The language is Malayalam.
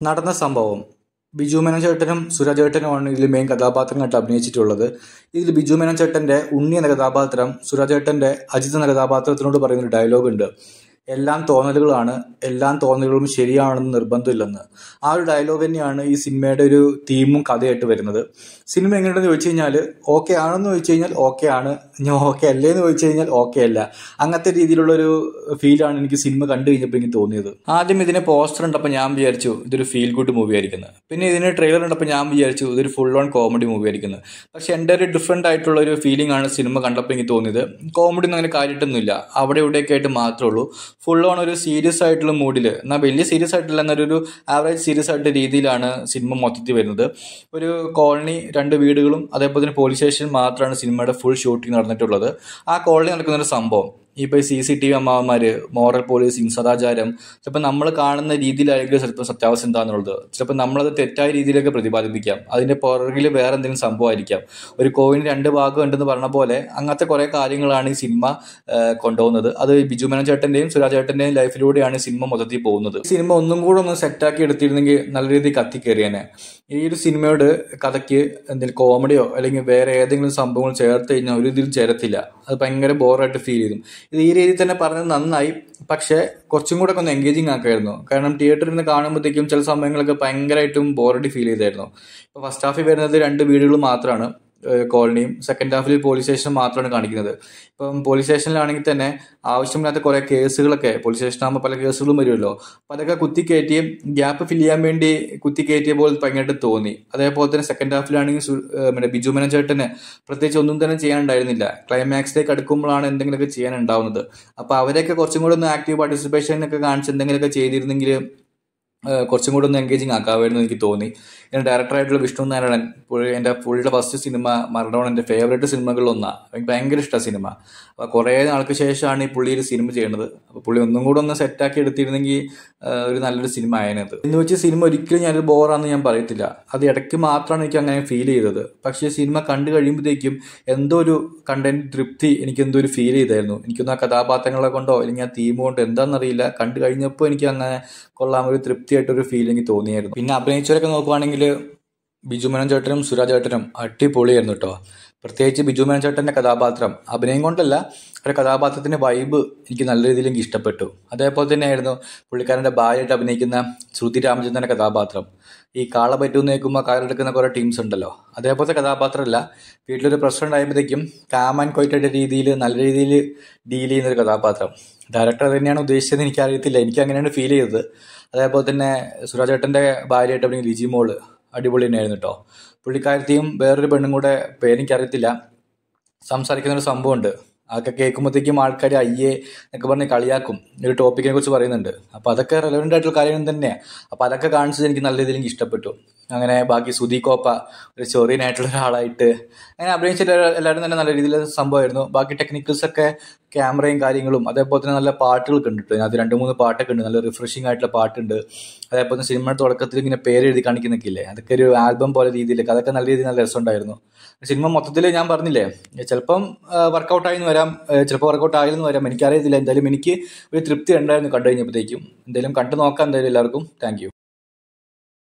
നടന്ന സംഭവം ബിജു മേനോൻ ചേട്ടനും സുരാജ് ചേട്ടനുമാണ് ഇതിൽ മെയിൻ കഥാപാത്രങ്ങളായിട്ട് അഭിനയിച്ചിട്ടുള്ളത്. ഇതിൽ ബിജു മേനോൻ ചേട്ടന്റെ ഉണ്ണി എന്ന കഥാപാത്രം സുരാജ് ചേട്ടന്റെ അജിത് എന്ന കഥാപാത്രത്തിനോട് പറയുന്നൊരു ഡയലോഗ് ഉണ്ട്. എല്ലാം തോന്നലുകളാണ്, എല്ലാം തോന്നലുകളും ശരിയാണെന്ന് നിർബന്ധമില്ലെന്ന്. ആ ഒരു ഡയലോഗ് തന്നെയാണ് ഈ സിനിമയുടെ ഒരു തീമും കഥയായിട്ട് വരുന്നത്. സിനിമ എങ്ങനെയുണ്ടെന്ന് ചോദിച്ചു കഴിഞ്ഞാൽ ഓക്കെ ആണെന്ന് ചോദിച്ചു കഴിഞ്ഞാൽ ഓക്കെ ആണ്, ഞാൻ ഓക്കെ അല്ലേന്ന് ചോദിച്ചു കഴിഞ്ഞാൽ ഓക്കെ അല്ല. അങ്ങനത്തെ രീതിയിലുള്ളൊരു ഫീലാണ് എനിക്ക് സിനിമ കണ്ടു കഴിഞ്ഞപ്പോൾ എനിക്ക് തോന്നിയത്. ആദ്യം ഇതിന് പോസ്റ്റർ ഉണ്ടപ്പോൾ ഞാൻ വിചാരിച്ചു ഇതൊരു ഫീൽ ഗുഡ് മൂവി ആയിരിക്കുന്നത്. പിന്നെ ഇതിന് ട്രെയിലർ ഉണ്ടപ്പോൾ ഞാൻ വിചാരിച്ചു ഇതൊരു ഫുൾ ഓൺ കോമഡി മൂവി ആയിരിക്കുന്നത്. പക്ഷെ എൻ്റെ ഒരു ഡിഫറെൻ്റ് ആയിട്ടുള്ള ഒരു ഫീലിംഗ് ആണ് സിനിമ കണ്ടപ്പോൾ എനിക്ക് തോന്നിയത്. കോമഡി ഒന്നും അങ്ങനെ കാര്യമായിട്ടൊന്നുമില്ല, അവിടെ ഇവിടെയൊക്കെ ആയിട്ട് മാത്രമേ ഉള്ളൂ. ഫുൾ ഓൺ ഒരു സീരിയസ് ആയിട്ടുള്ള മൂഡിൽ, എന്നാൽ വലിയ സീരിയസ് ആയിട്ടില്ല എന്നൊരു ആവറേജ് സീരിയസ് ആയിട്ട് രീതിയിലാണ് സിനിമ മൊത്തത്തിൽ വരുന്നത്. ഒരു കോളനി, 2 വീടുകളും അതേപോലെ തന്നെ പോലീസ് സ്റ്റേഷൻ മാത്രമാണ് സിനിമയുടെ ഫുൾ ഷൂട്ടിംഗ് നടന്നിട്ടുള്ളത്. ആ കോളനി നടക്കുന്നൊരു സംഭവം ഇപ്പോൾ CCTV അമ്മാവന്മാര്, മോറൽ പോലീസിങ്, സദാചാരം, ചിലപ്പോൾ നമ്മൾ കാണുന്ന രീതിയിലായിരിക്കും ചിലപ്പോൾ സത്യാവസ്ഥ എന്താണെന്നുള്ളത്. ചിലപ്പോൾ നമ്മളത് തെറ്റായ രീതിയിലൊക്കെ പ്രതിപാദിപ്പിക്കാം, അതിൻ്റെ പുറകിൽ വേറെ എന്തെങ്കിലും സംഭവമായിരിക്കാം. ഒരു കോവിന് 2 ഭാഗം ഉണ്ടെന്ന് പറഞ്ഞ പോലെ അങ്ങനത്തെ കുറേ കാര്യങ്ങളാണ് ഈ സിനിമ കൊണ്ടുപോകുന്നത്. അത് ബിജു മേനോൻ ചേട്ടൻ്റെയും സുരാജ് ചേട്ടൻ്റെയും ലൈഫിലൂടെയാണ് സിനിമ മൊത്തത്തിൽ പോകുന്നത്. സിനിമ ഒന്നും കൂടെ ഒന്ന് സെറ്റാക്കി എടുത്തിരുന്നെങ്കിൽ നല്ല രീതിയിൽ കത്തിക്കേറിയാനെ. ഈ ഒരു സിനിമയോട് കഥയ്ക്ക് എന്തെങ്കിലും കോമഡിയോ അല്ലെങ്കിൽ വേറെ ഏതെങ്കിലും സംഭവങ്ങൾ ചേർത്ത് കഴിഞ്ഞാൽ ഒരു ഇതിൽ ചേരത്തില്ല. അത് ഭയങ്കര ബോറായിട്ട് ഫീൽ ചെയ്തു. ഇത് ഈ രീതിയിൽ തന്നെ പറഞ്ഞത് നന്നായി, പക്ഷേ കുറച്ചും കൂടെ ഒന്ന് എൻഗേജിങ് ആക്കായിരുന്നു. കാരണം തിയേറ്ററിൽ നിന്ന് കാണുമ്പോഴത്തേക്കും ചില സമയങ്ങളൊക്കെ ഭയങ്കരമായിട്ടും ബോറടി ഫീൽ ചെയ്തായിരുന്നു. ഇപ്പോൾ ഫസ്റ്റ് ഹാഫിൽ വരുന്നത് 2 വീടുകൾ മാത്രമാണ്, കോളനിയും. സെക്കൻഡ് ഹാഫിൽ പോലീസ് സ്റ്റേഷൻ മാത്രമാണ് കാണിക്കുന്നത്. ഇപ്പം പോലീസ് സ്റ്റേഷനിലാണെങ്കിൽ തന്നെ ആവശ്യമില്ലാത്ത കുറേ കേസുകളൊക്കെ, പോലീസ് സ്റ്റേഷനാകുമ്പോൾ പല കേസുകളും വരുമല്ലോ, അപ്പോൾ അതൊക്കെ കുത്തിക്കയറ്റിയും ഗ്യാപ്പ് ഫില്ല് ചെയ്യാൻ വേണ്ടി കുത്തിക്കയറ്റിയ പോലെ ഭയങ്കരമായിട്ട് തോന്നി. അതേപോലെ തന്നെ സെക്കൻഡ് ഹാഫിലാണെങ്കിൽ ബിജു മേനോൻ ചേട്ടന് പ്രത്യേകിച്ച് ഒന്നും തന്നെ ചെയ്യാനുണ്ടായിരുന്നില്ല. ക്ലൈമാക്സിലേക്ക് അടുക്കുമ്പോഴാണ് എന്തെങ്കിലുമൊക്കെ ചെയ്യാനുണ്ടാവുന്നത്. അപ്പോൾ അവരെയൊക്കെ കുറച്ചും കൂടെ ഒന്ന് ആക്റ്റീവ് പാർട്ടിസിപ്പേഷനൊക്കെ കാണിച്ച് എന്തെങ്കിലുമൊക്കെ ചെയ്തിരുന്നെങ്കിൽ കുറച്ചും കൂടെ ഒന്ന് എൻഗേജിങ് ആക്കാമായിരുന്നു എനിക്ക് തോന്നി. എൻ്റെ ഡയറക്ടറായിട്ടുള്ള വിഷ്ണു നാരായണൻ, എൻ്റെ പുള്ളിയുടെ ഫസ്റ്റ് സിനിമ മറഡോണ എൻ്റെ ഫേവറേറ്റ് സിനിമകളിലൊന്നാണ്. എനിക്ക് ഭയങ്കര ഇഷ്ടമാണ് സിനിമ. അപ്പോൾ കുറേ നാൾക്ക് ശേഷമാണ് ഈ പുള്ളി ഒരു സിനിമ ചെയ്യുന്നത്. അപ്പോൾ പുള്ളി ഒന്നും കൂടെ ഒന്ന് സെറ്റാക്കി എടുത്തിരുന്നെങ്കിൽ ഒരു നല്ലൊരു സിനിമ ആയതിനകത്ത്. എന്ന് വെച്ച് സിനിമ ഒരിക്കലും ഞാനൊരു ബോറാണെന്ന് ഞാൻ പറയത്തില്ല. അത് ഇടയ്ക്ക് മാത്രമാണ് എനിക്ക് അങ്ങനെ ഫീൽ ചെയ്തത്. പക്ഷേ സിനിമ കണ്ടു കഴിയുമ്പോഴത്തേക്കും എന്തോ ഒരു കണ്ടന്റ് തൃപ്തി എനിക്ക് എന്തോ ഒരു ഫീൽ ചെയ്തായിരുന്നു. എനിക്കൊന്നും ആ കഥാപാത്രങ്ങളെ കൊണ്ടോ അല്ലെങ്കിൽ ആ തീം കൊണ്ടോ എന്താണെന്നറിയില്ല, കണ്ടു കഴിഞ്ഞപ്പോൾ എനിക്ക് അങ്ങനെ കൊള്ളാം, ഒരു തൃപ്തിയായിട്ടൊരു ഫീലിംഗ് തോന്നിയായിരുന്നു. പിന്നെ അഭിനയിച്ചവരൊക്കെ നോക്കുവാണെങ്കിൽ ബിജു മേനോൻ ചേട്ടനും സുരാജ് ചേട്ടനും അടിപൊളിയായിരുന്നു കേട്ടോ. പ്രത്യേകിച്ച് ബിജു മേനോൻ ചേട്ടൻ്റെ കഥാപാത്രം, അഭിനയം കൊണ്ടല്ല, ഒരു കഥാപാത്രത്തിൻ്റെ വൈബ് എനിക്ക് നല്ല രീതിയിൽ എനിക്ക് ഇഷ്ടപ്പെട്ടു. അതേപോലെ തന്നെയായിരുന്നു പുള്ളിക്കാരൻ്റെ ഭാര്യയായിട്ട് അഭിനയിക്കുന്ന ശ്രുതി രാമചന്ദ്രൻ്റെ കഥാപാത്രം. ഈ കാള പറ്റൂന്ന് കേൾക്കുമ്പോൾ കാലെടുക്കുന്ന കുറേ ടീംസ് ഉണ്ടല്ലോ, അതേപോലത്തെ കഥാപാത്രമല്ല. വീട്ടിലൊരു പ്രശ്നം ഉണ്ടായപ്പോഴത്തേക്കും കാം ആൻഡ് ക്വൈറ്റായിട്ട് രീതിയിൽ നല്ല രീതിയിൽ ഡീൽ ചെയ്യുന്നൊരു കഥാപാത്രം. ഡയറക്ടർ തന്നെയാണ് ഉദ്ദേശിച്ചത് എനിക്കറിയത്തില്ല, എനിക്ക് അങ്ങനെയാണ് ഫീൽ ചെയ്തത്. അതേപോലെ തന്നെ സുരാജ് ചേട്ടൻ്റെ ഭാര്യയായിട്ട് അഭിനയിക്കുന്ന ലിജി മോള് അടിപൊളി തന്നെയായിരുന്നു കേട്ടോ. പുള്ളിക്കാരത്തെയും വേറൊരു പെണ്ണും കൂടെ പേരെനിക്കറിയത്തില്ല, സംസാരിക്കുന്നൊരു സംഭവമുണ്ട്. അതൊക്കെ കേൾക്കുമ്പോഴത്തേക്കും ആൾക്കാർ അയ്യേ എന്നൊക്കെ പറഞ്ഞ് കളിയാക്കും, ഒരു ടോപ്പിക്കിനെ കുറിച്ച് പറയുന്നുണ്ട്. അപ്പോൾ അതൊക്കെ റെലവൻ്റ് ആയിട്ടുള്ള കാര്യം തന്നെയാണ്. അപ്പോൾ അതൊക്കെ കാണിച്ചത് എനിക്ക് നല്ല രീതിയിൽ എനിക്ക് ഇഷ്ടപ്പെട്ടു. അങ്ങനെ ബാക്കി സുധി കോപ്പ ഒരു ചൊറിയനായിട്ടുള്ള ഒരാളായിട്ട് അങ്ങനെ അഭിനയിച്ചിട്ട് എല്ലാവരും തന്നെ നല്ല രീതിയിൽ സംഭവമായിരുന്നു. ബാക്കി ടെക്നിക്കൽസൊക്കെ, ക്യാമറയും കാര്യങ്ങളും, അതേപോലെ തന്നെ നല്ല പാട്ടുകളൊക്കെ ഉണ്ട്. അത് 2-3 പാട്ടൊക്കെ ഉണ്ട്, നല്ല റിഫ്രഷിംഗ് ആയിട്ടുള്ള പാട്ടുണ്ട്. അതേപോലെ തന്നെ സിനിമയുടെ തുടക്കത്തിൽ ഇങ്ങനെ പേരെഴുതി കാണിക്കുന്നൊക്കെ ഇല്ലേ, അതൊക്കെ ഒരു ആൽബം പോലെ രീതിയിലൊക്കെ, അതൊക്കെ നല്ല രീതിയിൽ നല്ല രസമുണ്ടായിരുന്നു. സിനിമ മൊത്തത്തിൽ ഞാൻ പറഞ്ഞില്ലേ, ചിലപ്പം വർക്കൗട്ടായെന്ന് വരാം, ചിലപ്പോൾ വർക്കൗട്ട് ആയില്ലെന്ന് വരാം, എനിക്കറിയത്തില്ല. എന്തായാലും എനിക്ക് ഒരു തൃപ്തി ഉണ്ടായിരുന്നു കണ്ടു കഴിഞ്ഞപ്പോഴത്തേക്കും. എന്തായാലും കണ്ടു നോക്കാം എന്തായാലും എല്ലാവർക്കും. Thank you.